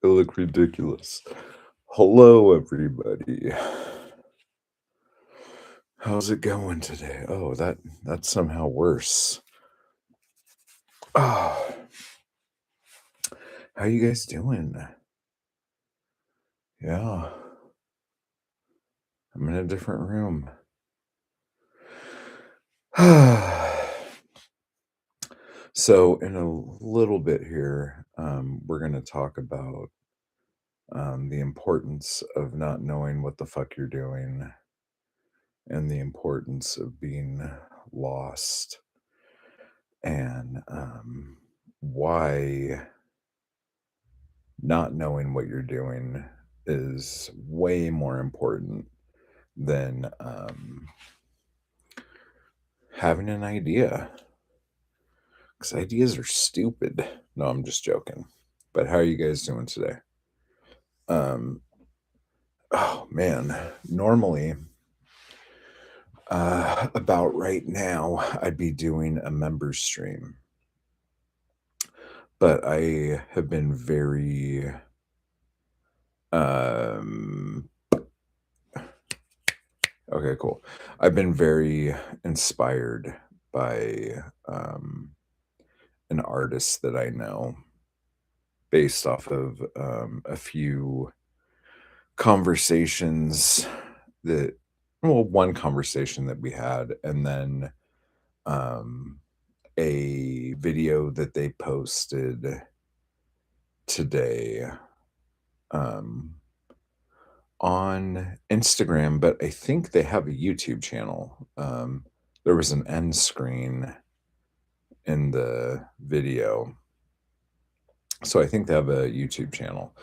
look ridiculous. Hello, everybody. How's it going today? Oh, that's somehow worse. Oh, how you guys doing? Yeah, I'm in a different room. So, in a little bit here, we're going to talk about the importance of not knowing what the fuck you're doing and the importance of being lost and why not knowing what you're doing is way more important than having an idea because ideas are stupid. No, I'm just joking. But how are you guys doing today? Um, oh man, normally, about right now, I'd be doing a members stream, but I have been very um okay, cool. I've been very inspired by an artist that I know based off of a few conversations that, well, one conversation that we had, and then um, a video that they posted today um, on Instagram, but I think they have a YouTube channel. There was an end screen in the video. So I think they have a YouTube channel.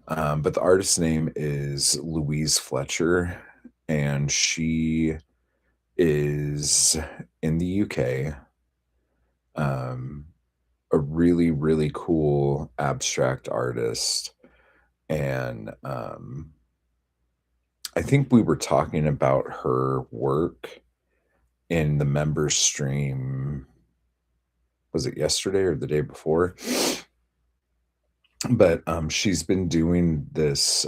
But the artist's name is Louise Fletcher, and she is in the UK. Um, a really, really cool abstract artist. And I think we were talking about her work in the member stream. Was it yesterday or the day before? But she's been doing this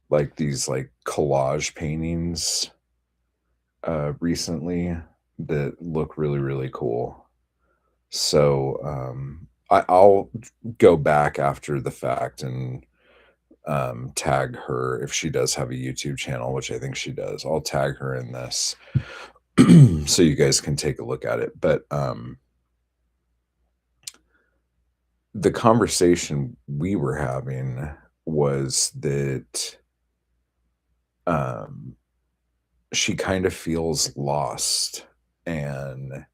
like these like collage paintings recently that look really, really cool. So I'll go back after the fact and tag her if she does have a YouTube channel, which I think she does. I'll tag her in this so you guys can take a look at it. But the conversation we were having was that um, she kind of feels lost and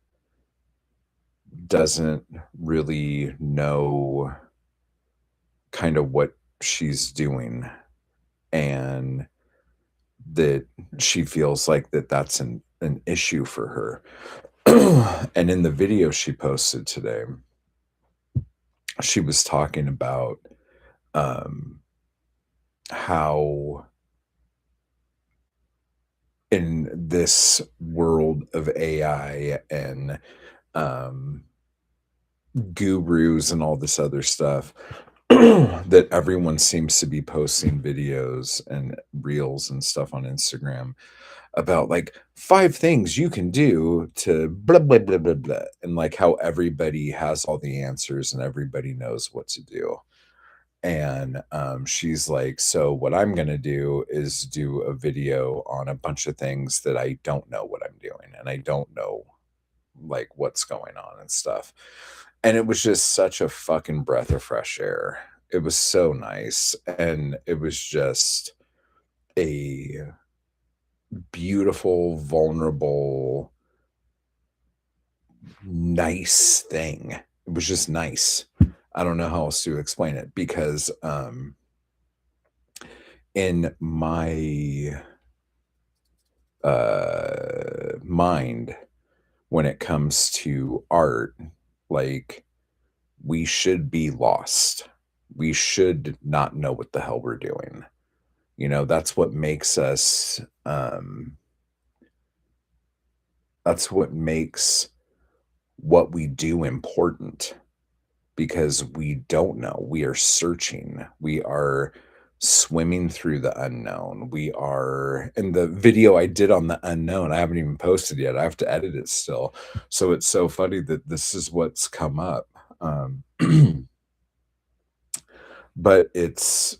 doesn't really know kind of what she's doing, and that she feels like that's an issue for her. And in the video she posted today, she was talking about um, how in this world of AI and um, gurus and all this other stuff, that everyone seems to be posting videos and reels and stuff on Instagram about like 5 things you can do to blah blah blah blah blah, and like how everybody has all the answers and everybody knows what to do. And she's like, so what I'm gonna do is do a video on a bunch of things that I don't know what I'm doing and I don't know like what's going on and stuff. And it was just such a fucking breath of fresh air. It was so nice. And it was just a beautiful, vulnerable, nice thing. It was just nice. I don't know how else to explain it because in my mind, when it comes to art, like we should be lost. We should not know what the hell we're doing. You know, that's what makes what we do important. because we don't know. We are searching. We are swimming through the unknown. We are and the video I did on the unknown, I haven't even posted yet. I have to edit it still. So it's so funny that this is what's come up. Um, but it's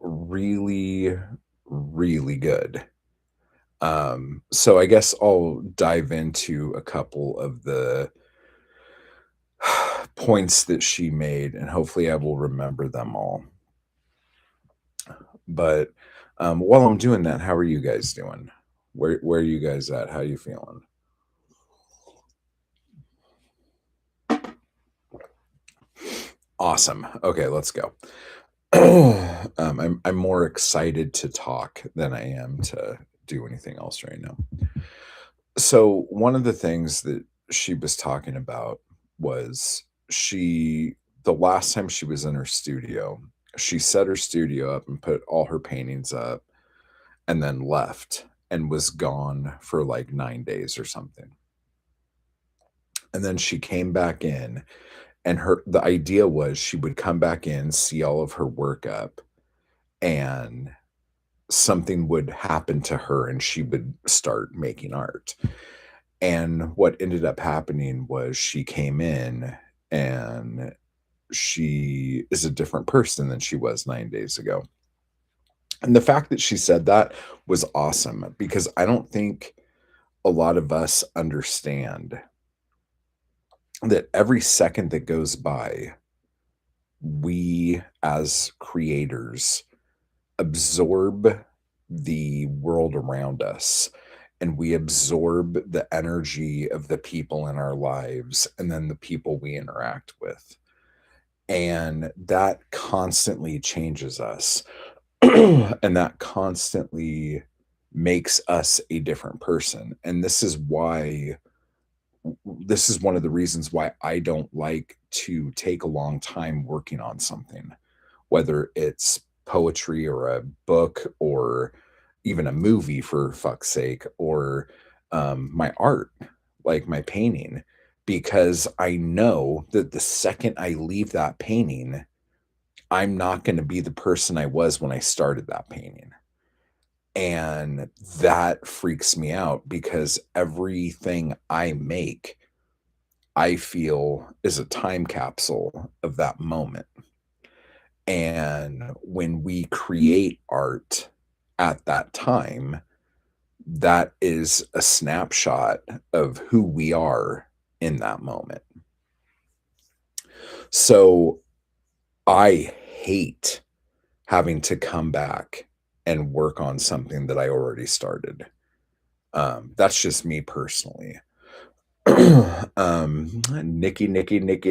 really, really good. So I guess I'll dive into a couple of the points that she made, and hopefully I will remember them all. But while I'm doing that, how are you guys doing? Where are you guys at? How you feeling? Awesome. Okay, let's go. I'm more excited to talk than I am to do anything else right now. So one of the things that she was talking about was the last time she was in her studio, she set her studio up and put all her paintings up and then left and was gone for like 9 days or something. And then she came back in, and the idea was she would come back in, see all of her work up, and something would happen to her and she would start making art. And what ended up happening was she came in and she is a different person than she was 9 days ago. And the fact that she said that was awesome because I don't think a lot of us understand that every second that goes by, we as creators absorb the world around us, and we absorb the energy of the people in our lives and then the people we interact with. And that constantly changes us. And that constantly makes us a different person. And this is one of the reasons why I don't like to take a long time working on something, whether it's poetry or a book or even a movie for fuck's sake, or my art, like my painting, because I know that the second I leave that painting, I'm not going to be the person I was when I started that painting. And that freaks me out because everything I make, I feel is a time capsule of that moment. And when we create art at that time, that is a snapshot of who we are in that moment. So I hate having to come back and work on something that I already started. That's just me personally. Nikki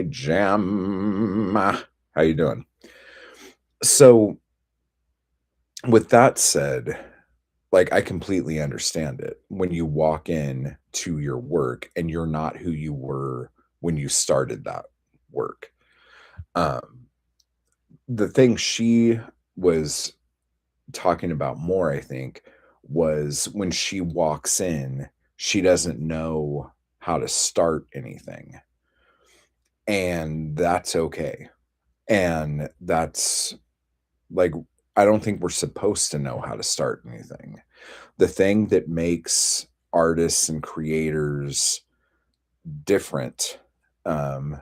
Jam. How you doing? So with that said, like, I completely understand it. When you walk in to your work and you're not who you were when you started that work. Um, the thing she was talking about more, I think, was when she walks in, she doesn't know how to start anything, and that's okay. And that's like, I don't think we're supposed to know how to start anything. The thing that makes artists and creators different, um,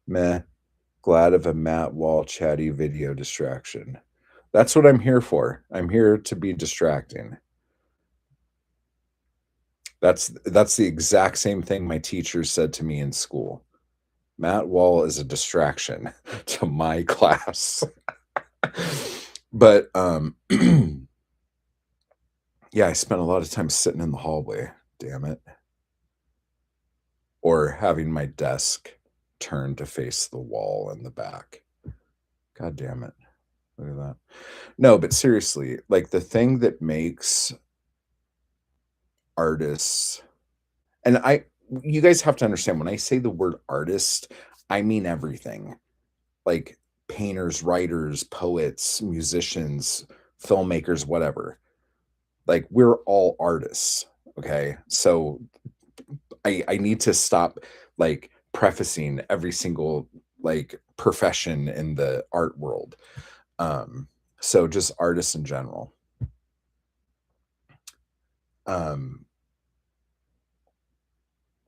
meh, glad of a Matt Wall chatty video distraction. That's what I'm here for. I'm here to be distracting. That's the exact same thing my teachers said to me in school. Matt Wall is a distraction to my class. But yeah, I spent a lot of time sitting in the hallway, damn it. Or having my desk turned to face the wall in the back. God damn it. Look at that. No, but seriously, like the thing that makes artists and you guys have to understand when I say the word artist, I mean everything. Like painters, writers, poets, musicians, filmmakers, whatever. Like we're all artists, okay? So I need to stop like prefacing every single like profession in the art world. Um, so just artists in general. Um,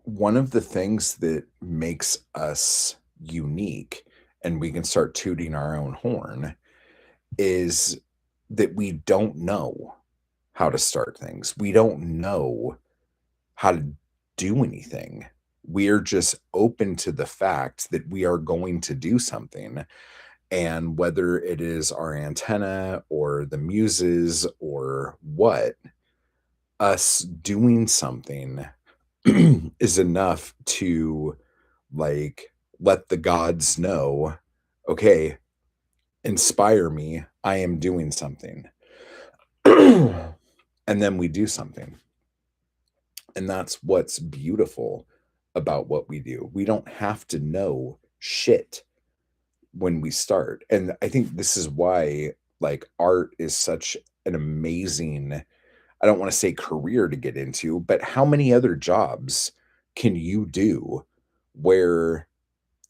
One of the things that makes us unique, and we can start tooting our own horn, is that we don't know how to start things. We don't know how to do anything. We're just open to the fact that we are going to do something. And whether it is our antenna or the muses or what, us doing something is enough to like let the gods know, okay, inspire me. I am doing something. And then we do something. And that's what's beautiful about what we do. We don't have to know shit when we start. And I think this is why like art is such an amazing, I don't want to say career to get into, but how many other jobs can you do where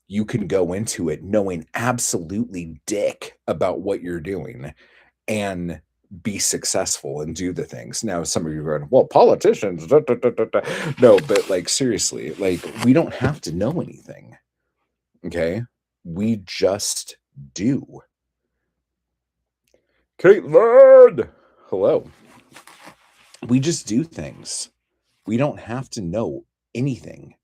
you can go into it knowing absolutely dick about what you're doing and be successful and do the things. Now, some of you are going, well, politicians, da, da, da, da, da." No, but like seriously, like we don't have to know anything. Okay. We just do. Caitlin, hello. We just do things. We don't have to know anything.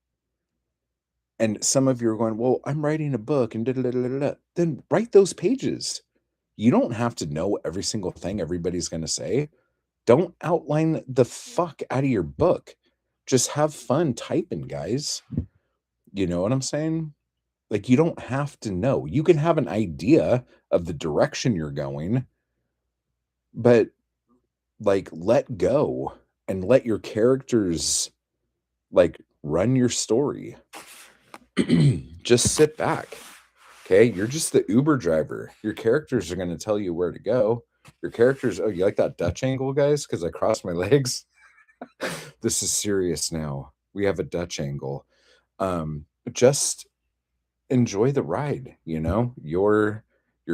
And some of you are going, well, I'm writing a book and da, da, da, da, da, da." Then write those pages. You don't have to know every single thing everybody's going to say. Don't outline the fuck out of your book. Just have fun typing, guys. You know what I'm saying? Like, you don't have to know. You can have an idea of the direction you're going, but like, let go and let your characters like run your story. Just sit back. Okay. You're just the Uber driver. Your characters are going to tell you where to go. Your characters, oh, you like that Dutch angle, guys? Because I crossed my legs. This is serious now. We have a Dutch angle. Just enjoy the ride, you know? Your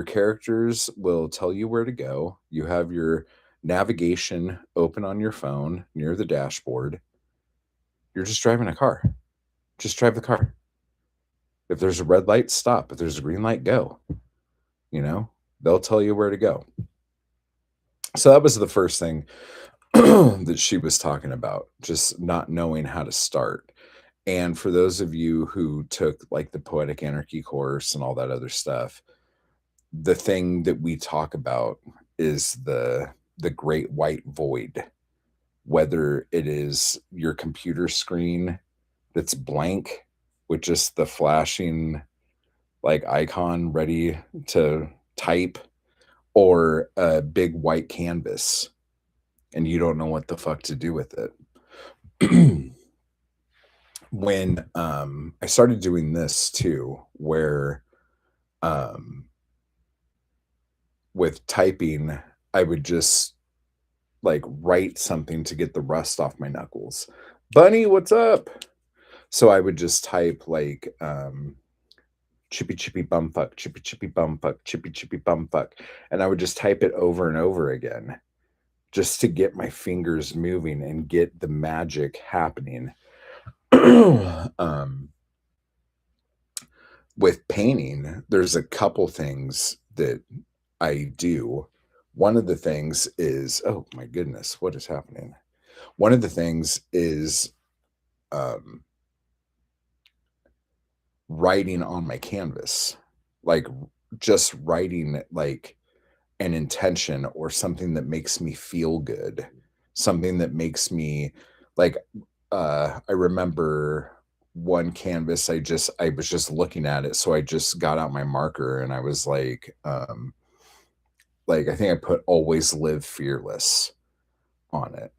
characters will tell you where to go. You have your navigation open on your phone near the dashboard. You're just driving a car. Just drive the car. If there's a red light, stop. If there's a green light, go. You know? They'll tell you where to go. So that was the first thing that she was talking about, just not knowing how to start. And for those of you who took like the Poetic Anarchy course and all that other stuff, the thing that we talk about is the great white void, whether it is your computer screen that's blank with just the flashing like icon ready to type, or a big white canvas and you don't know what the fuck to do with it. When I started doing this too, where with typing, I would just like write something to get the rust off my knuckles. Bunny, what's up? So I would just type like chippy chippy bumfuck, chippy chippy bumfuck, chippy chippy bumfuck. And I would just type it over and over again just to get my fingers moving and get the magic happening. With painting, there's a couple things that I do. One of the things is, oh my goodness, what is happening? One of the things is um, writing on my canvas, like just writing like an intention or something that makes me feel good, something that makes me like, I remember one canvas, I was just looking at it, so I just got out my marker and I was like I think I put always live fearless on it.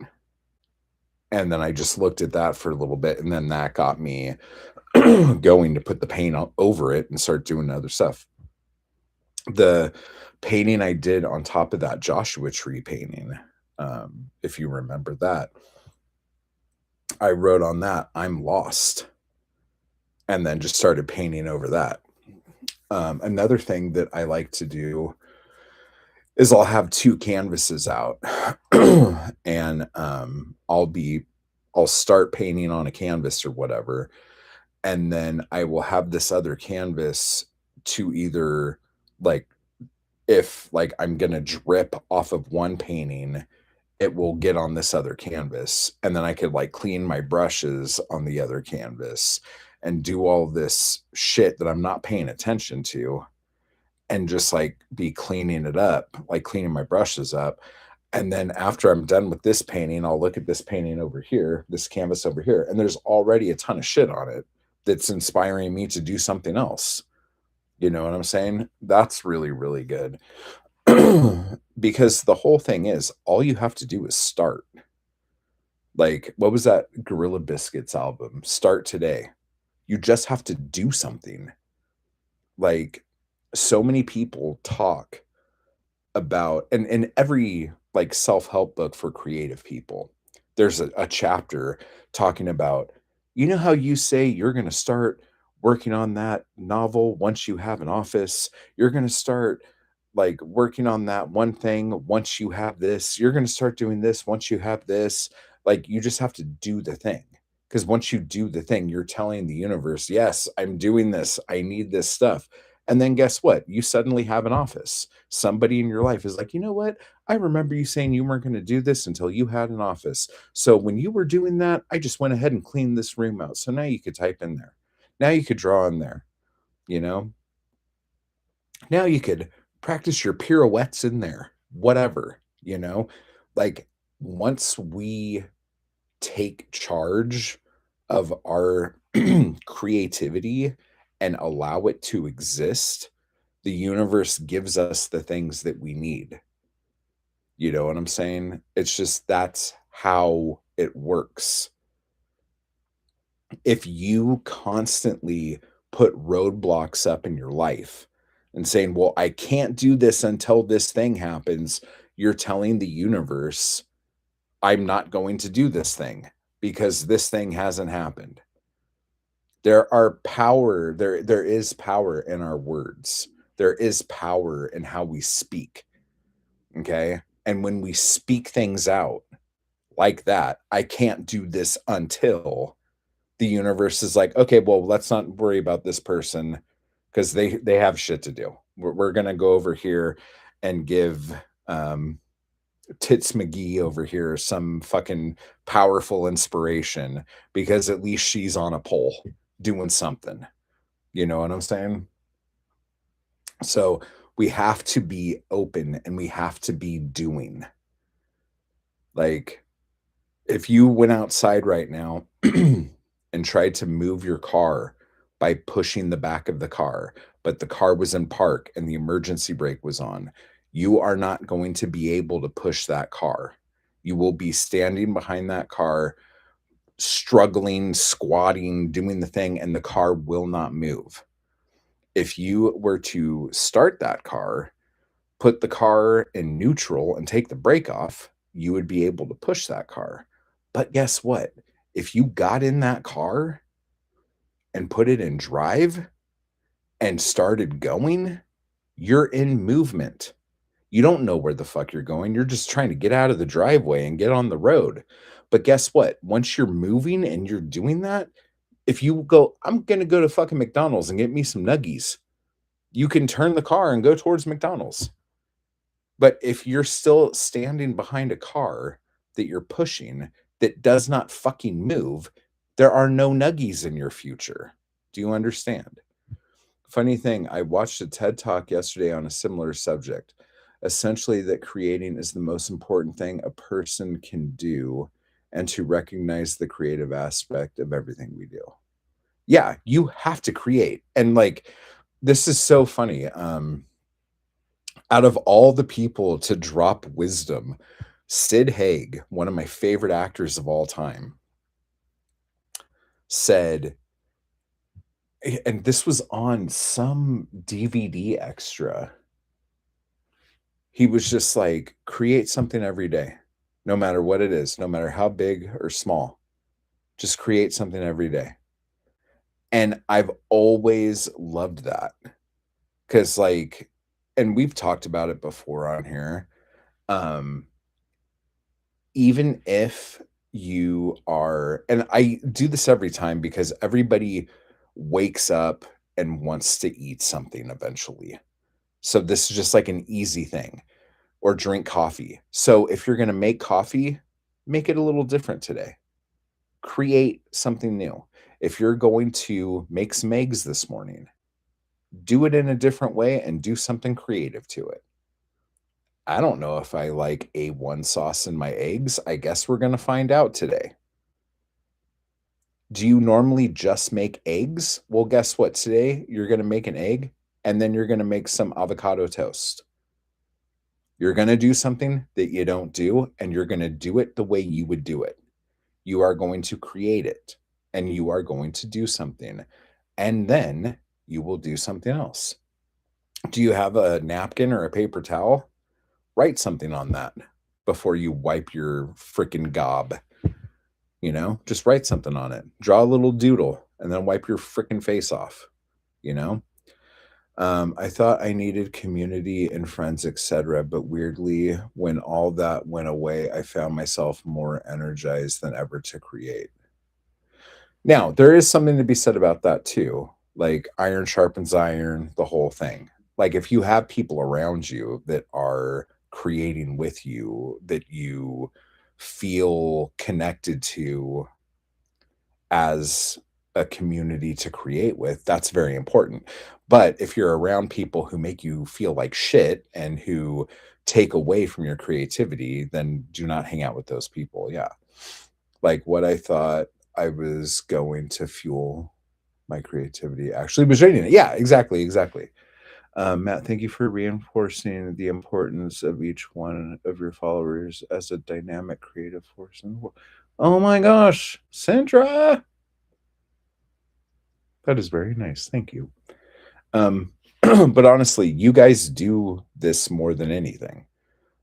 And then I just looked at that for a little bit, and then that got me going to put the paint over it and start doing other stuff. The painting I did on top of that Joshua tree painting, if you remember that, I wrote on that, "I'm lost," and then just started painting over that. Another thing that I like to do is I'll have 2 canvases out, and, I'll start painting on a canvas or whatever, and then I will have this other canvas to either, like, if, like, I'm gonna drip off of one painting, it will get on this other canvas, and then I could, like, clean my brushes on the other canvas and do all this shit that I'm not paying attention to, and just, like, be cleaning it up, like, cleaning my brushes up, and then after I'm done with this painting, I'll look at this painting over here, this canvas over here, and there's already a ton of shit on it that's inspiring me to do something else. You know what I'm saying? That's really, really good. Because the whole thing is, all you have to do is start. Like, what was that Gorilla Biscuits album? Start Today. You just have to do something. Like, so many people talk about, and in every like self-help book for creative people, there's a chapter talking about, you know how you say you're going to start working on that novel once you have an office, you're going to start like working on that one thing once you have this, you're going to start doing this once you have this. Like, you just have to do the thing, because once you do the thing, you're telling the universe, yes, I'm doing this, I need this stuff. And then guess what? You suddenly have an office. Somebody in your life is like, you know what? I remember you saying you weren't going to do this until you had an office. So when you were doing that, I just went ahead and cleaned this room out. So now you could type in there. Now you could draw in there, you know? Now you could practice your pirouettes in there, whatever, you know? Like, once we take charge of our creativity and allow it to exist, the universe gives us the things that we need. You know what I'm saying? It's just that's how it works. If you constantly put roadblocks up in your life and saying, well, I can't do this until this thing happens, you're telling the universe, I'm not going to do this thing because this thing hasn't happened. There is power in our words. There is power in how we speak. Okay? And when we speak things out like that, I can't do this until, the universe is like, okay, well, let's not worry about this person because they have shit to do. We're gonna go over here and give um Tits McGee over here some fucking powerful inspiration, because at least she's on a pole doing something. You know what I'm saying? So we have to be open and we have to be doing. Like, if you went outside right now and tried to move your car by pushing the back of the car, but the car was in park and the emergency brake was on, you are not going to be able to push that car. You will be standing behind that car, struggling, squatting, doing the thing, and the car will not move. If you were to start that car, put the car in neutral and take the brake off, you would be able to push that car. But guess what? If you got in that car and put it in drive and started going, you're in movement. You don't know where the fuck you're going. You're just trying to get out of the driveway and get on the road. But guess what? Once you're moving and you're doing that, if you go, I'm going to go to fucking McDonald's and get me some nuggies, you can turn the car and go towards McDonald's. But if you're still standing behind a car that you're pushing that does not fucking move, there are no nuggies in your future. Do you understand? Funny thing, I watched a TED Talk yesterday on a similar subject. Essentially, that creating is the most important thing a person can do, and to recognize the creative aspect of everything we do. Yeah, you have to create. And like, this is so funny. Out of all the people to drop wisdom, Sid Haig, one of my favorite actors of all time, said, and this was on some DVD extra. He was just like, create something every day, no matter what it is, no matter how big or small. Just create something every day. And I've always loved that. Because, like, and we've talked about it before on here, um, even if you are, and I do this every time because everybody wakes up and wants to eat something eventually. So this is just like an easy thing, or drink coffee. So if you're gonna make coffee, make it a little different today. Create something new. If you're going to make some eggs this morning, do it in a different way and do something creative to it. I don't know if I like A1 sauce in my eggs. I guess we're gonna find out today. Do you normally just make eggs? Well, guess what? Today you're gonna make an egg and then you're gonna make some avocado toast. You're gonna do something that you don't do, and you're gonna do it the way you would do it. You are going to create it, and you are going to do something, and then you will do something else. Do you have a napkin or a paper towel? Write something on that before you wipe your freaking gob. Just write something on it. Draw a little doodle and then wipe your freaking face off. You know, I thought I needed community and friends, etc. But weirdly, when all that went away, I found myself more energized than ever to create. Now, there is something to be said about that too. Like iron sharpens iron, the whole thing. Like if you have people around you that are creating with you, that you feel connected to as a community to create with, that's very important. But if you're around people who make you feel like shit and who take away from your creativity, then do not hang out with those people. Yeah. Like what I thought I was going to fuel my creativity actually was draining it. Yeah, exactly, exactly. Matt, thank you for reinforcing the importance of each one of your followers as a dynamic creative force in the world. Oh my gosh, Sandra, that is very nice. Thank you. Um, but honestly, you guys do this more than anything.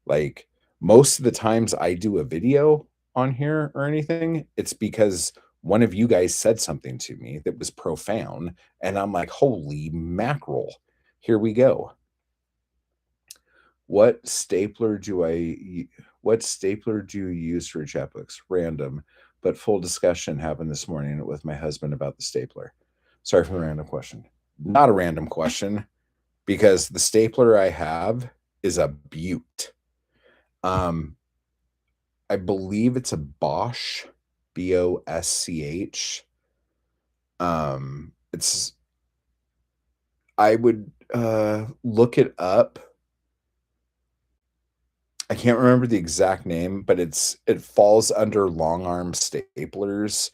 Like most of the times I do a video on here or anything, it's because one of you guys said something to me that was profound, and I'm like, holy mackerel, here we go. What stapler do what stapler do you use for chapbooks? Random, but full discussion happened this morning with my husband about the stapler. Sorry for the random question. Not a random question because the stapler I have is a Butte. Um, I believe it's a Bosch, Bosch. It's I would look it up. I can't remember the exact name, but it falls under long arm staplers,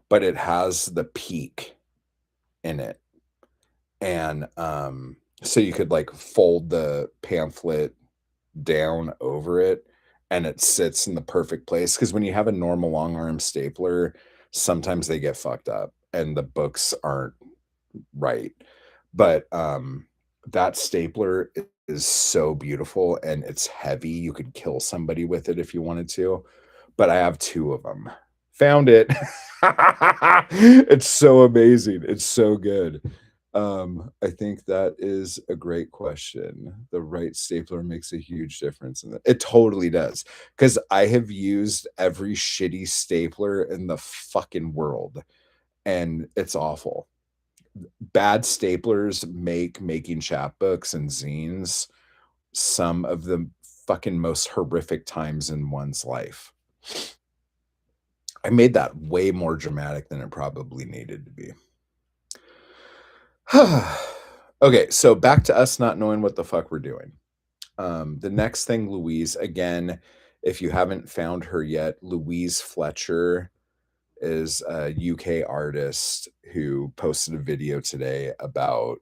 but it has the peak in it. And so you could like fold the pamphlet down over it and it sits in the perfect place because when you have a normal long arm stapler, sometimes they get fucked up and the books aren't right. But that stapler is so beautiful and it's heavy. You could kill somebody with it if you wanted to. But I have two of them. Found it. It's so amazing. It's so good. I think that is a great question. The right stapler makes a huge difference in it totally does. Because I have used every shitty stapler in the fucking world, and it's awful. Bad staplers make making chapbooks and zines some of the fucking most horrific times in one's life. I made that way more dramatic than it probably needed to be. Okay, so back to us not knowing what the fuck we're doing. The next thing, Louise, again, if you haven't found her yet, Louise Fletcher is a UK artist who posted a video today about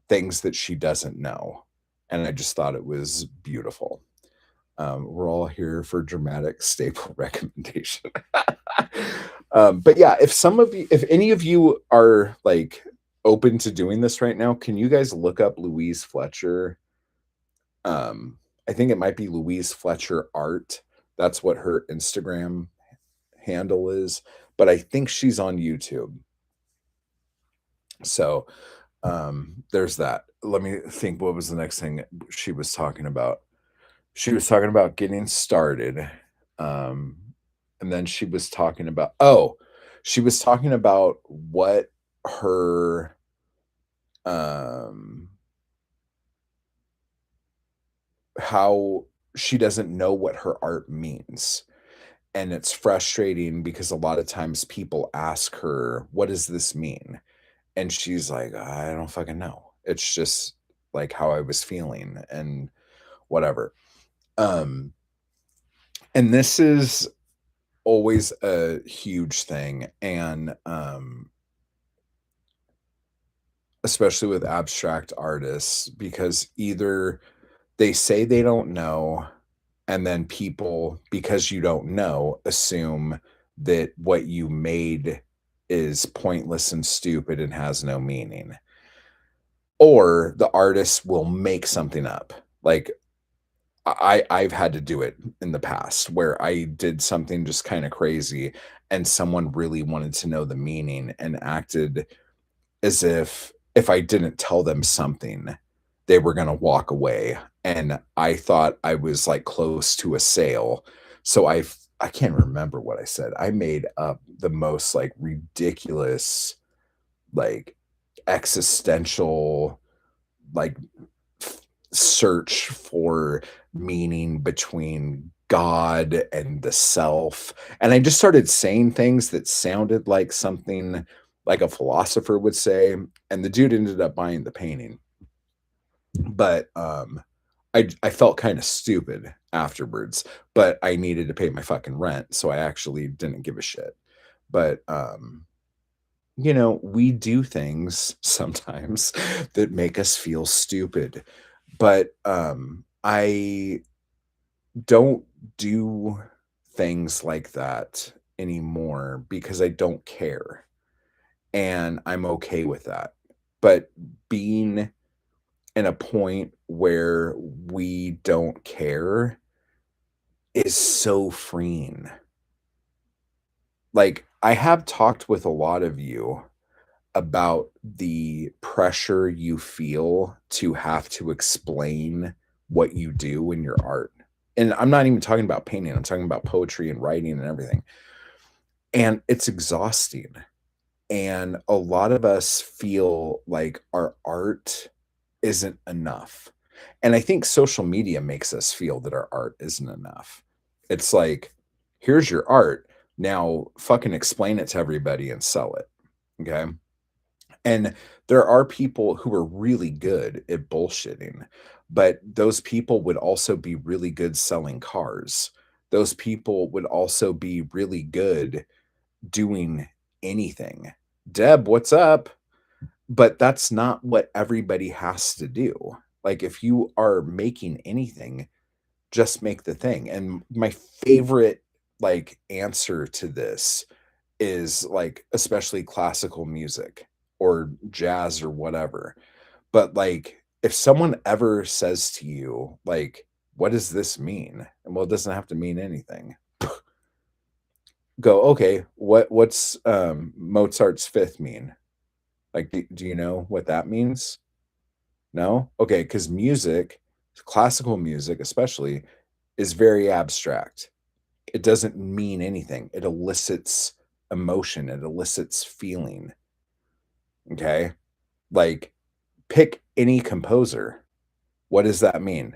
things that she doesn't know. And I just thought it was beautiful. We're all here for dramatic staple recommendation. But yeah, if any of you are like open to doing this right now, can you guys look up Louise Fletcher? I think it might be Louise Fletcher Art. That's what her Instagram handle is, but I think she's on YouTube. So There's that. Let me think, what was the next thing she was talking about? She was talking about getting started, um, and then she was talking about, she was talking about what her, um how she doesn't know what her art means. And it's frustrating because a lot of times people ask her, "What does this mean?" And she's like, "I don't fucking know. It's just like how I was feeling and whatever." Um, and this is always a huge thing. And especially with abstract artists, because either they say they don't know, and then people, because you don't know, assume that what you made is pointless and stupid and has no meaning. Or the artist will make something up. Like I've had to do it in the past where I did something just kind of crazy and someone really wanted to know the meaning and acted as if I didn't tell them something, they were gonna walk away, and I thought I was, like, close to a sale, so I can't remember what I said. I made up the most, like, ridiculous, like, existential, like, f search for meaning between God and the self, and I just started saying things that sounded like something like a philosopher would say, and the dude ended up buying the painting. But, I felt kinda stupid afterwards, but I needed to pay my fucking rent, so I actually didn't give a shit. But, we do things sometimes that make us feel stupid, but, I don't do things like that anymore because I don't care, and I'm okay with that. But being in a point where we don't care is so freeing. Like, I have talked with a lot of you about the pressure you feel to have to explain what you do in your art. And I'm not even talking about painting, I'm talking about poetry and writing and everything. And it's exhausting. And a lot of us feel like our art isn't enough. And I think social media makes us feel that our art isn't enough. It's like, here's your art. Now fucking explain it to everybody and sell it. Okay. And there are people who are really good at bullshitting, but those people would also be really good selling cars. Those people would also be really good doing anything. Deb, what's up? But that's not what everybody has to do. Like, if you are making anything, just make the thing. And my favorite, like, answer to this is, like, especially classical music or jazz or whatever. But, like, if someone ever says to you, like, "What does this mean?" And, well, it doesn't have to mean anything. Go, "Okay, what's, Mozart's Fifth mean?" Like, do you know what that means? No? Okay, because music, classical music especially, is very abstract. It doesn't mean anything. It elicits emotion, it elicits feeling, okay? Like, pick any composer. What does that mean?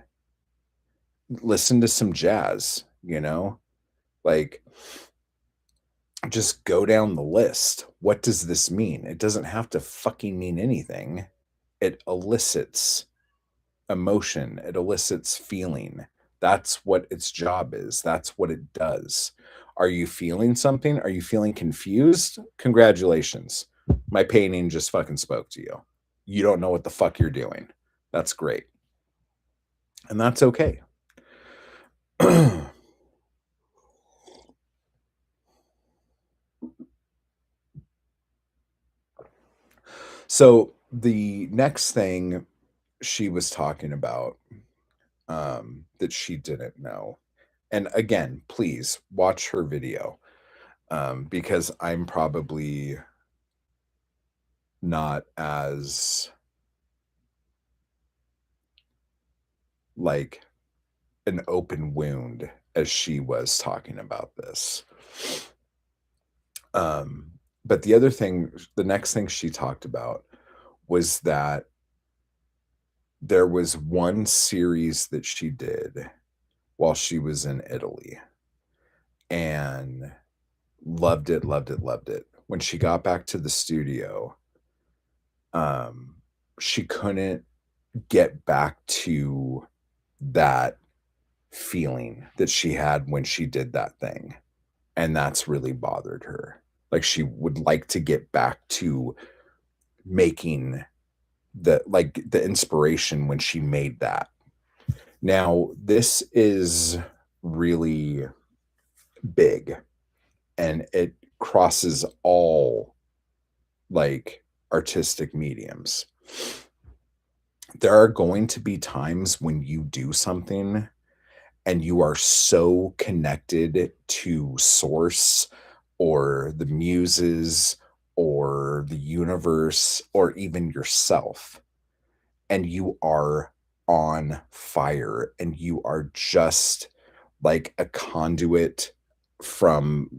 Listen to some jazz, you know? Like, just go down the list. What does this mean? It doesn't have to fucking mean anything. It elicits emotion, it elicits feeling. That's what its job is. That's what it does. Are you feeling something? Are you feeling confused? Congratulations. My painting just fucking spoke to you. You don't know what the fuck you're doing. That's great. And that's okay. So the next thing she was talking about, that she didn't know, and again, please watch her video, because I'm probably not as like an open wound as she was talking about this. Um, but the next thing she talked about was that there was one series that she did while she was in Italy and loved it, loved it, loved it. When she got back to the studio, um, she couldn't get back to that feeling that she had when she did that thing, and that's really bothered her. Like, she would like to get back to making the inspiration when she made that. Now, this is really big, and it crosses all, like, artistic mediums. There are going to be times when you do something and you are so connected to source or the muses or the universe or even yourself, and you are on fire and you are just like a conduit from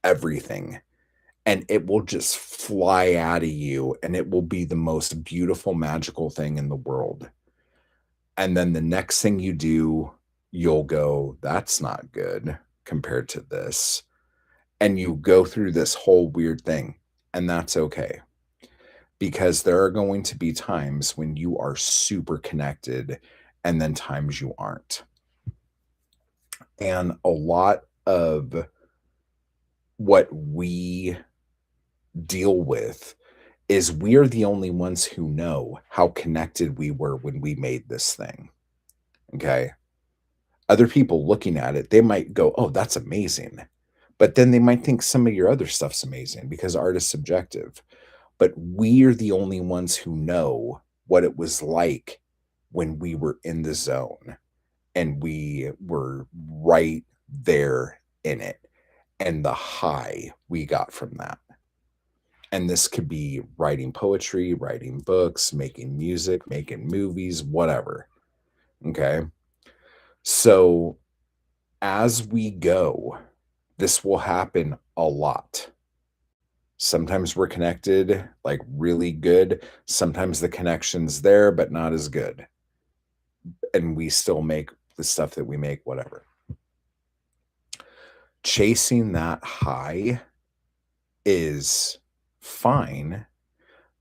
everything, and it will just fly out of you and it will be the most beautiful magical thing in the world. And then the next thing you do, you'll go, that's not good compared to this. And you go through this whole weird thing, and that's okay, because there are going to be times when you are super connected and then times you aren't. And a lot of what we deal with is we're the only ones who know how connected we were when we made this thing. Okay. Other people looking at it, they might go, oh, that's amazing. But then they might think some of your other stuff's amazing because art is subjective. But we're the only ones who know what it was like when we were in the zone and we were right there in it, and the high we got from that. And this could be writing poetry, writing books, making music, making movies, whatever. Okay. So as we go, this will happen a lot. Sometimes we're connected, like really good. Sometimes the connection's there, but not as good. And we still make the stuff that we make, whatever. Chasing that high is fine,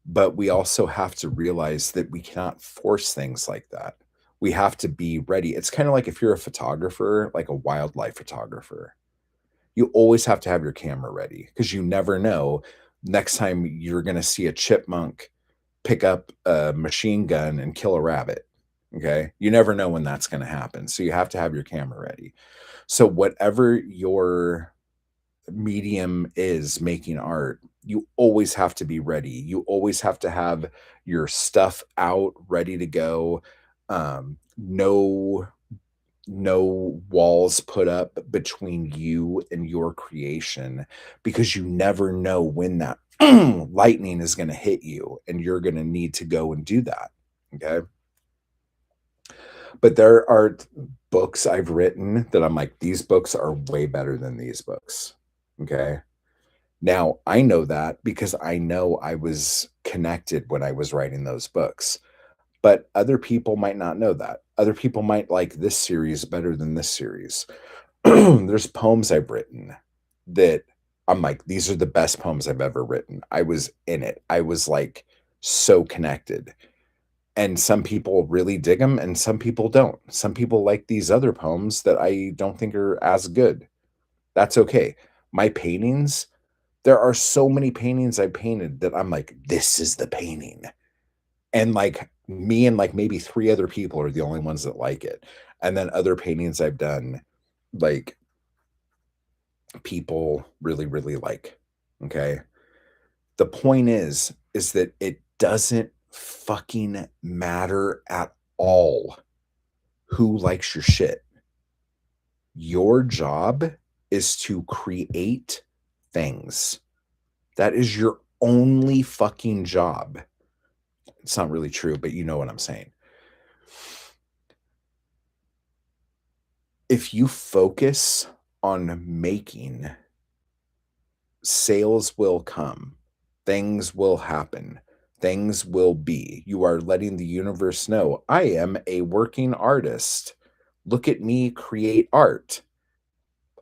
but we also have to realize that we cannot force things like that. We have to be ready. It's kind of like if you're a photographer, like a wildlife photographer, you always have to have your camera ready because you never know next time you're going to see a chipmunk pick up a machine gun and kill a rabbit. Okay. You never know when that's going to happen. So you have to have your camera ready. So, whatever your medium is making art, you always have to be ready. You always have to have your stuff out ready to go. No walls put up between you and your creation, because you never know when that lightning is going to hit you and you're going to need to go and do that. Okay. But there are books I've written that I'm like, these books are way better than these books. Okay. Now I know that because I know I was connected when I was writing those books. But other people might not know that. Other people might like this series better than this series. There's poems I've written that I'm like, these are the best poems I've ever written. I was in it. I was like so connected. And some people really dig them and some people don't. Some people like these other poems that I don't think are as good. That's okay. My paintings, there are so many paintings I painted that I'm like, this is the painting. And like me and like maybe 3 other people are the only ones that like it. And then other paintings I've done, like, people really, really like. Okay. The point is that it doesn't fucking matter at all who likes your shit. Your job is to create things. That is your only fucking job. It's not really true, but you know what I'm saying. If you focus on making, sales will come, things will happen, things will be. You are letting the universe know, I am a working artist. Look at me create art.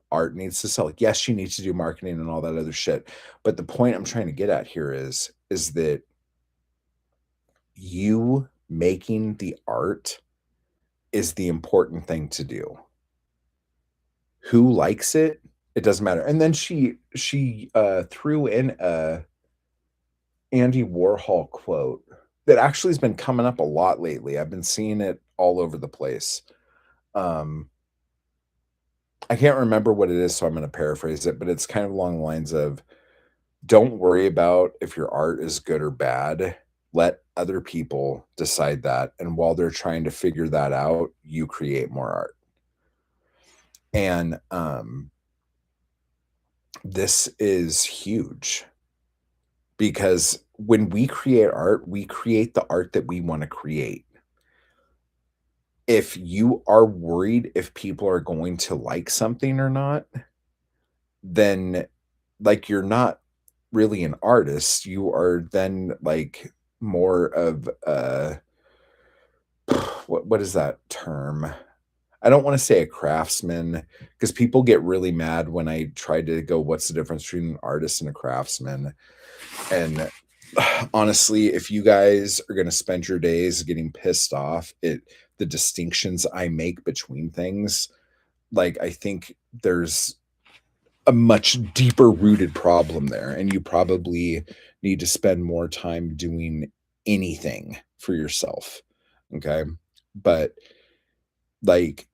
Art needs to sell. Yes, you need to do marketing and all that other shit. But the point I'm trying to get at here is that you making the art is the important thing to do. Who likes it? It doesn't matter. And then she threw in a Andy Warhol quote that actually has been coming up a lot lately. I've been seeing it all over the place. Um, I can't remember what it is, so I'm gonna paraphrase it, but it's kind of along the lines of, "Don't worry about if your art is good or bad. Let other people decide that, and while they're trying to figure that out, you create more art." And, this is huge because when we create art, we create the art that we wanna create. If you are worried if people are going to like something or not, then, like, you're not really an artist. You are then, like, more of a what is that term? I don't wanna say a craftsman because people get really mad when I try to go, "What's the difference between an artist and a craftsman?" And honestly, if you guys are gonna spend your days getting pissed off at the distinctions I make between things, like, I think there's a much deeper rooted problem there, and you probably need to spend more time doing anything for yourself, okay? But, like,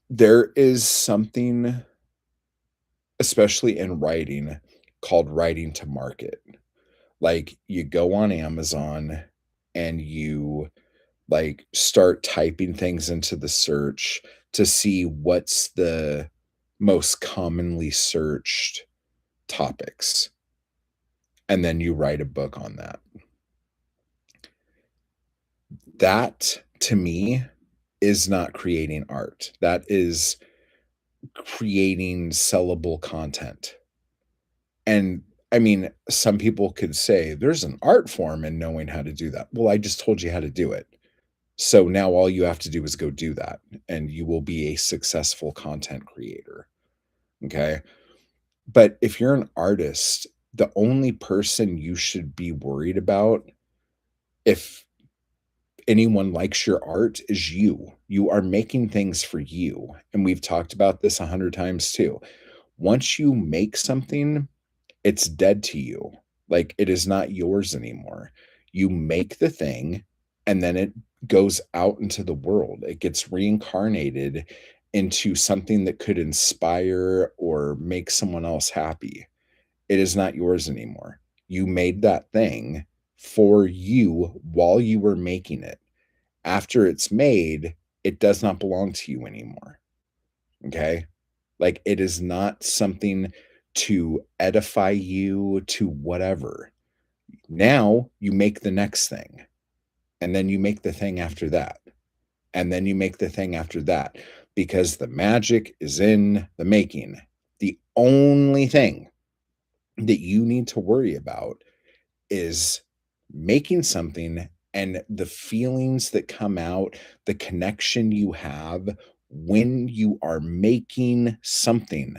there is something, especially in writing, called writing to market. Like, you go on Amazon and you, like, start typing things into the search to see what's the most commonly searched topics, and then you write a book on that. That, to me, is not creating art. That is creating sellable content. And, I mean, some people could say, "There's an art form in knowing how to do that." Well, I just told you how to do it. So now all you have to do is go do that, and you will be a successful content creator, okay? But if you're an artist, the only person you should be worried about if anyone likes your art is you. You are making things for you, and we've talked about this 100 times too. Once you make something, it's dead to you. Like, it is not yours anymore. You make the thing, and then it goes out into the world. It gets reincarnated into something that could inspire or make someone else happy. It is not yours anymore. You made that thing for you while you were making it. After it's made, it does not belong to you anymore, okay? Like, it is not something to edify you, to whatever. Now, you make the next thing, and then you make the thing after that, and then you make the thing after that, because the magic is in the making. The only thing that you need to worry about is making something and the feelings that come out, the connection you have when you are making something.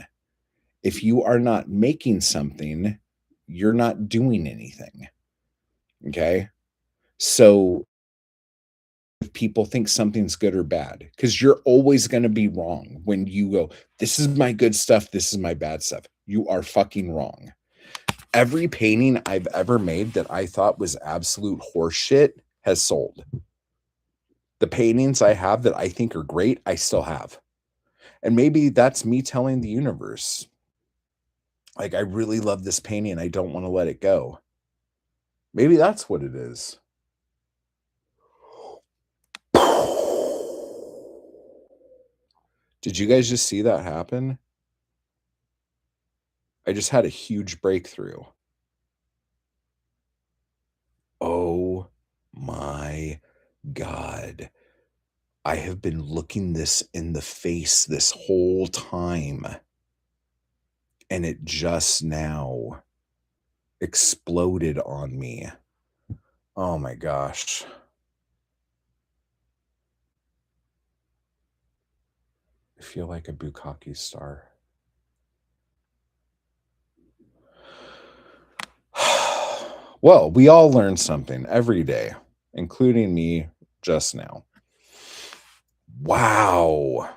If you are not making something, you're not doing anything. Okay. So if people think something's good or bad, because you're always going to be wrong when you go, this is my good stuff, this is my bad stuff. You are fucking wrong. Every painting I've ever made that I thought was absolute horseshit has sold. The paintings I have that I think are great, I still have. And maybe that's me telling the universe, like, I really love this painting. I don't want to let it go. Maybe that's what it is. Did you guys just see that happen? I just had a huge breakthrough. Oh my God. I have been looking this in the face this whole time, and it just now exploded on me. Oh my gosh. I feel like a bukkake star. Well, we all learn something every day, including me just now. Wow.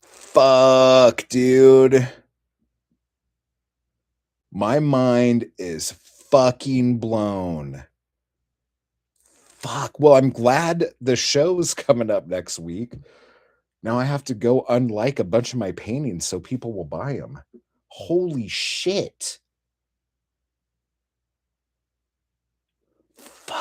Fuck, dude. My mind is fucking blown. Fuck. Well, I'm glad the show's coming up next week. Now I have to go unlike a bunch of my paintings so people will buy them. Holy shit. Fuck.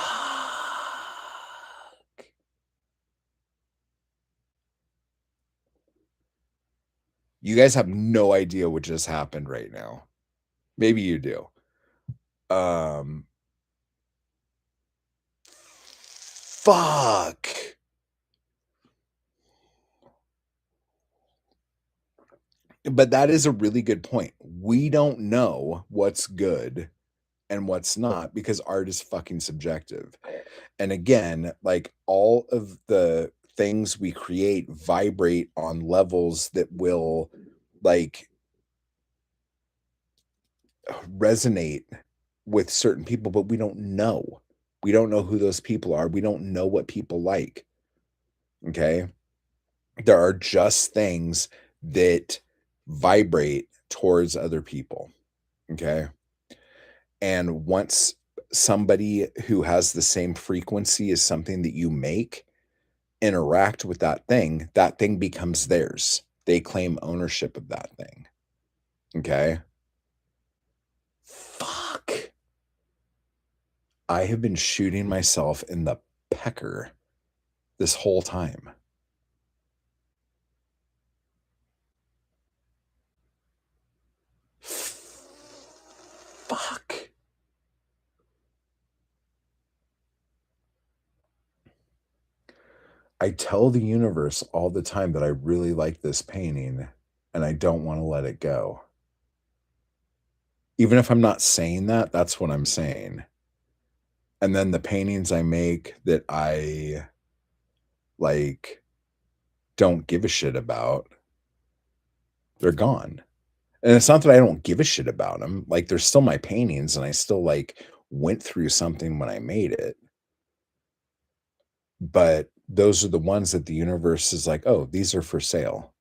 You guys have no idea what just happened right now. Maybe you do. Fuck. But that is a really good point. We don't know what's good and what's not because art is fucking subjective. And again, like all of the things we create vibrate on levels that will like resonate with certain people, but we don't know. We don't know who those people are. We don't know what people like. Okay. There are just things that vibrate towards other people. Okay. And once somebody who has the same frequency as something that you make interact with that thing becomes theirs. They claim ownership of that thing. Okay. Fuck. I have been shooting myself in the pecker this whole time. Fuck. I tell the universe all the time that I really like this painting and I don't want to let it go. Even if I'm not saying that, that's what I'm saying. And then the paintings I make that I like don't give a shit about, they're gone. And it's not that I don't give a shit about them. Like they're still my paintings and I still like went through something when I made it. But those are the ones that the universe is like, "Oh, these are for sale."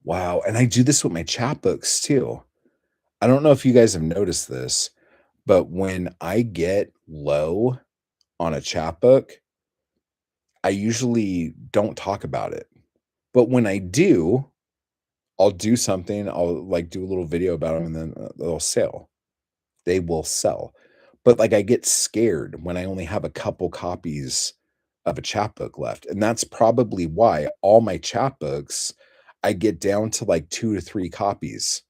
Wow, and I do this with my chapbooks too. I don't know if you guys have noticed this, but when I get low on a chapbook, I usually don't talk about it. But when I do, I'll do something, I'll, like, do a little video about them, and then, they'll sell. They will sell. But, like, I get scared when I only have a couple copies of a chapbook left, and that's probably why all my chapbooks, I get down to, like, 2 to 3 copies,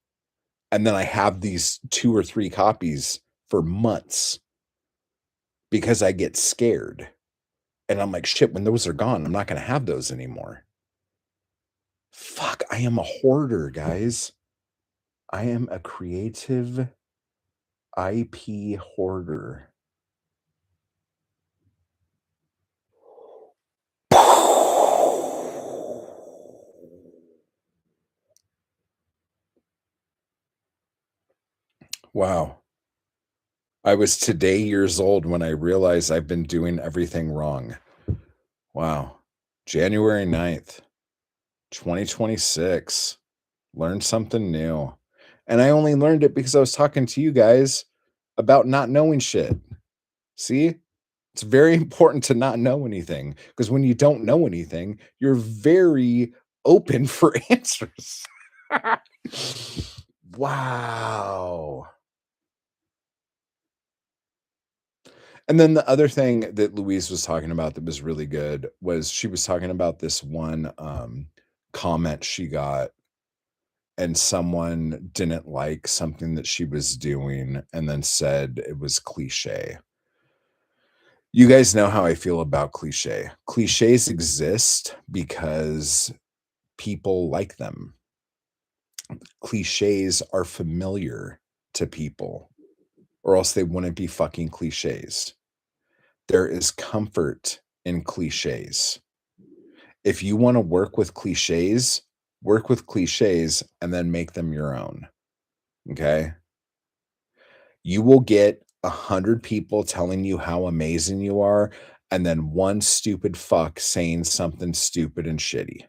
and then I have these 2 or 3 copies for months because I get scared, and I'm like, "Shit, when those are gone, I'm not gonna have those anymore." Fuck, I am a hoarder, guys. I am a creative IP hoarder. Wow. I was today years old when I realized I've been doing everything wrong. Wow. January 9th, 2026. Learned something new. And I only learned it because I was talking to you guys about not knowing shit. See? It's very important to not know anything because when you don't know anything, you're very open for answers. Wow. And then the other thing that Louise was talking about that was really good was she was talking about this one comment she got and someone didn't like something that she was doing and then said it was cliche. You guys know how I feel about cliche. Cliches exist because people like them. Cliches are familiar to people, or else they wouldn't be fucking cliches. There is comfort in cliches. If you want to work with cliches and then make them your own. Okay. You will get 100 people telling you how amazing you are, and then one stupid fuck saying something stupid and shitty.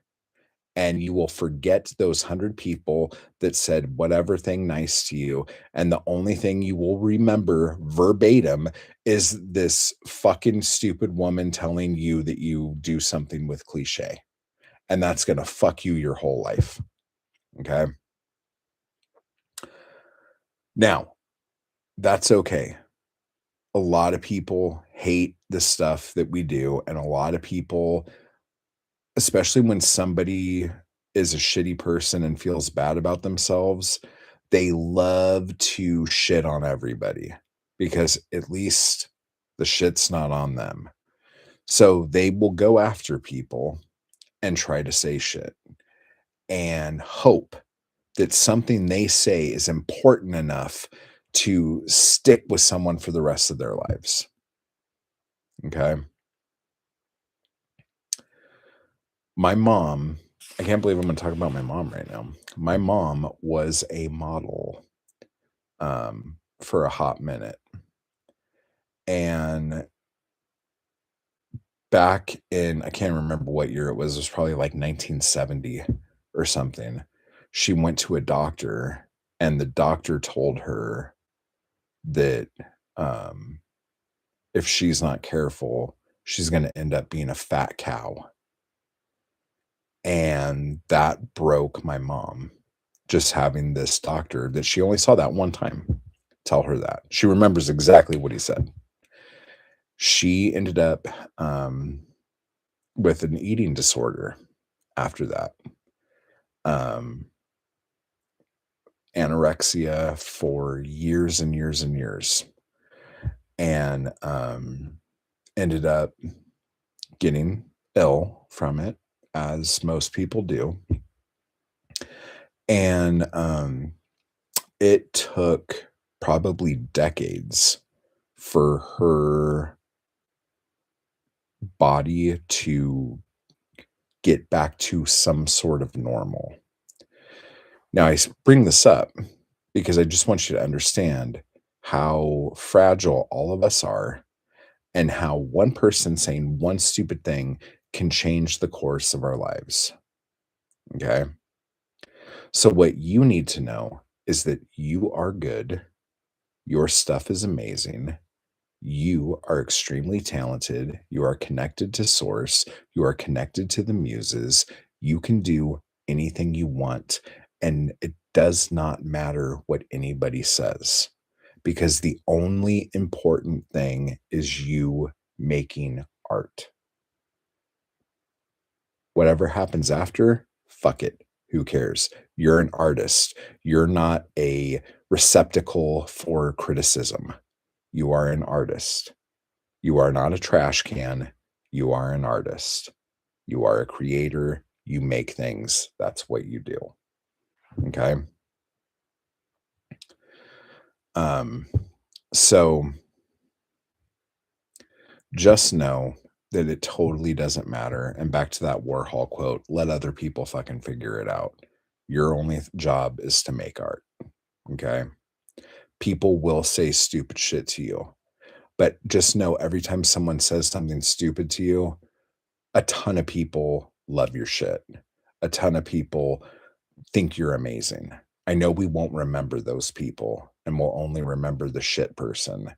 And you will forget those 100 people that said whatever thing nice to you. And the only thing you will remember verbatim is this fucking stupid woman telling you that you do something with cliche. And that's going to fuck you your whole life. Okay. Now, that's okay. A lot of people hate the stuff that we do. And a lot of people, especially when somebody is a shitty person and feels bad about themselves, they love to shit on everybody because at least the shit's not on them. So they will go after people and try to say shit and hope that something they say is important enough to stick with someone for the rest of their lives. Okay. My mom, I can't believe I'm going to talk about my mom right now. My mom was a model for a hot minute. And back in, I can't remember what year it was probably like 1970 or something. She went to a doctor, and the doctor told her that um, if she's not careful, she's going to end up being a fat cow. And that broke my mom, just having this doctor that she only saw that one time tell her that. She remembers exactly what he said. She ended up with an eating disorder after that. Um, Anorexia for years and years and years. And ended up getting ill from it, as most people do. And it took probably decades for her body to get back to some sort of normal. Now, bring this up because I just want you to understand how fragile all of us are and how one person saying one stupid thing can change the course of our lives. Okay. So, what you need to know is that you are good. Your stuff is amazing. You are extremely talented. You are connected to source. You are connected to the muses. You can do anything you want. And it does not matter what anybody says because the only important thing is you making art. Whatever happens after, fuck it. Who cares? You're an artist. You're not a receptacle for criticism. You are an artist. You are not a trash can. You are an artist. You are a creator. You make things. That's what you do. Okay. Um, so just know that it totally doesn't matter. And back to that Warhol quote, let other people fucking figure it out. Your only job is to make art. Okay. People will say stupid shit to you. But just know every time someone says something stupid to you, a ton of people love your shit. A ton of people think you're amazing. I know we won't remember those people and we'll only remember the shit person,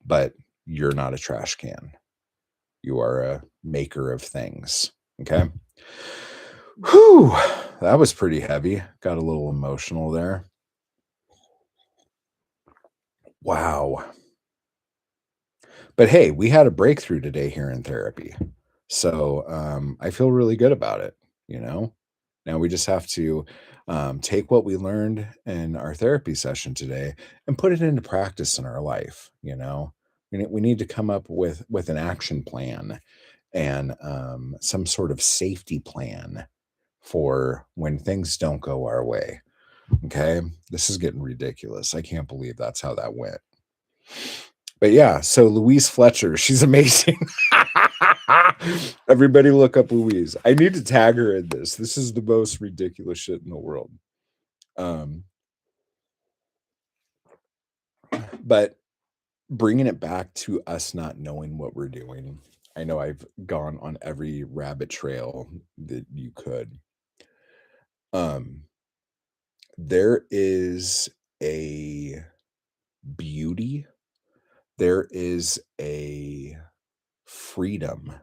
but you're not a trash can. You are a maker of things. Okay. Whew. That was pretty heavy. Got a little emotional there. Wow. But hey, we had a breakthrough today here in therapy. So I feel really good about it, you know? Now we just have to Take what we learned in our therapy session today and put it into practice in our life. We need to come up with an action plan and some sort of safety plan for when things don't go our way. Okay, this is getting ridiculous. I can't believe that's how that went. But yeah, so Louise Fletcher, she's amazing. Everybody look up Louise. I need to tag her in this. This is the most ridiculous shit in the world. Um, but bringing it back to us not knowing what we're doing. I know I've gone on every rabbit trail that you could. Um, there is a beauty, there is a freedom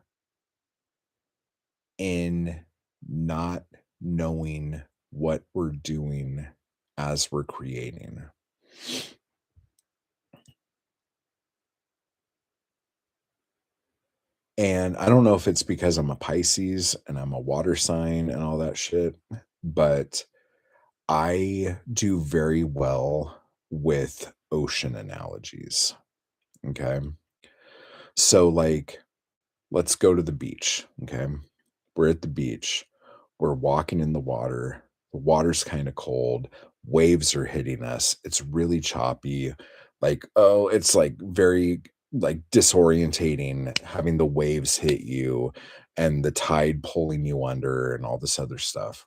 in not knowing what we're doing as we're creating. And I don't know if it's because I'm a Pisces and I'm a water sign and all that shit, but I do very well with ocean analogies. Okay. So, like, let's go to the beach. Okay. We're at the beach. We're walking in the water. The water's kind of cold. Waves are hitting us. It's really choppy. Like, oh, it's like very like disorientating having the waves hit you and the tide pulling you under and all this other stuff.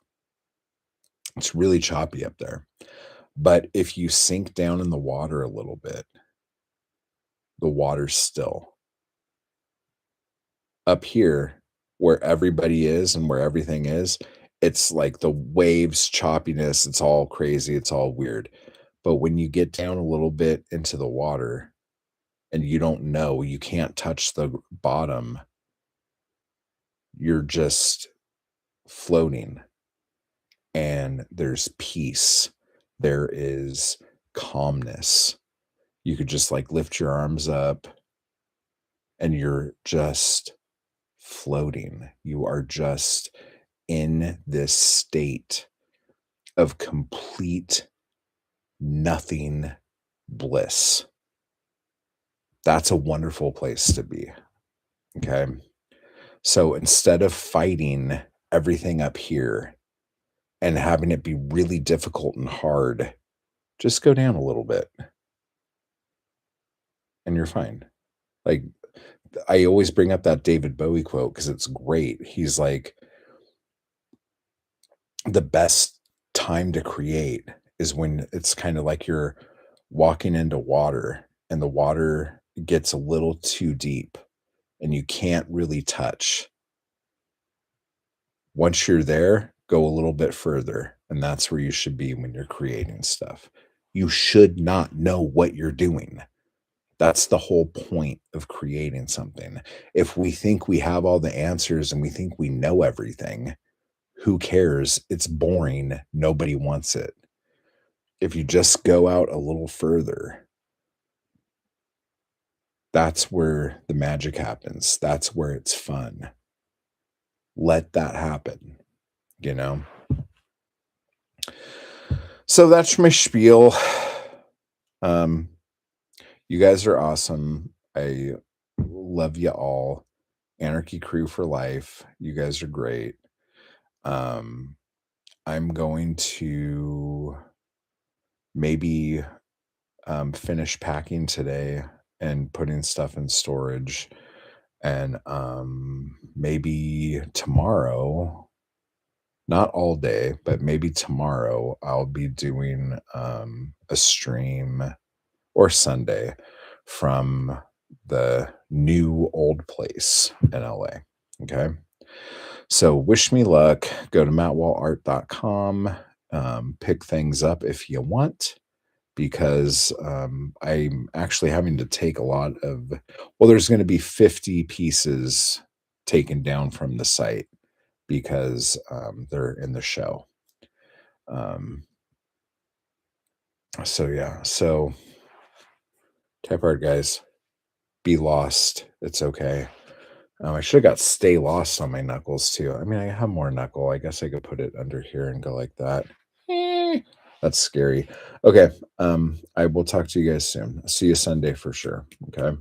It's really choppy up there. But if you sink down in the water a little bit, the water's still. Up here, where everybody is and where everything is, it's like the waves, choppiness, it's all crazy, it's all weird. But when you get down a little bit into the water and you don't know, you can't touch the bottom, you're just floating and there's peace. There is calmness. You could just like lift your arms up and you're just floating. You are just in this state of complete nothing bliss. That's a wonderful place to be. Okay. So instead of fighting everything up here and having it be really difficult and hard, just go down a little bit and you're fine. Like, I always bring up that David Bowie quote because it's great. He's like, the best time to create is when it's kind of like you're walking into water and the water gets a little too deep and you can't really touch. Once you're there, go a little bit further. And that's where you should be when you're creating stuff. You should not know what you're doing. That's the whole point of creating something. If we think we have all the answers and we think we know everything, who cares? It's boring. Nobody wants it. If you just go out a little further, that's where the magic happens. That's where it's fun. Let that happen, you know? So that's my spiel. Um, you guys are awesome. I love you all. Anarchy Crew for life. You guys are great. Um, I'm going to maybe finish packing today and putting stuff in storage. And maybe tomorrow, not all day, but maybe tomorrow, I'll be doing a stream or Sunday from the new old place in LA. Okay. So wish me luck. Go to mattwallart.com. Pick things up if you want because I'm actually having to take a lot of, well, there's going to be 50 pieces taken down from the site because they're in the show. Um, so, yeah. So, type art, guys. Be lost. It's okay. I should have got stay lost on my knuckles too. I mean, I have more knuckle. I guess I could put it under here and go like that. Eh, that's scary. Okay, I will talk to you guys soon. See you Sunday for sure. Okay.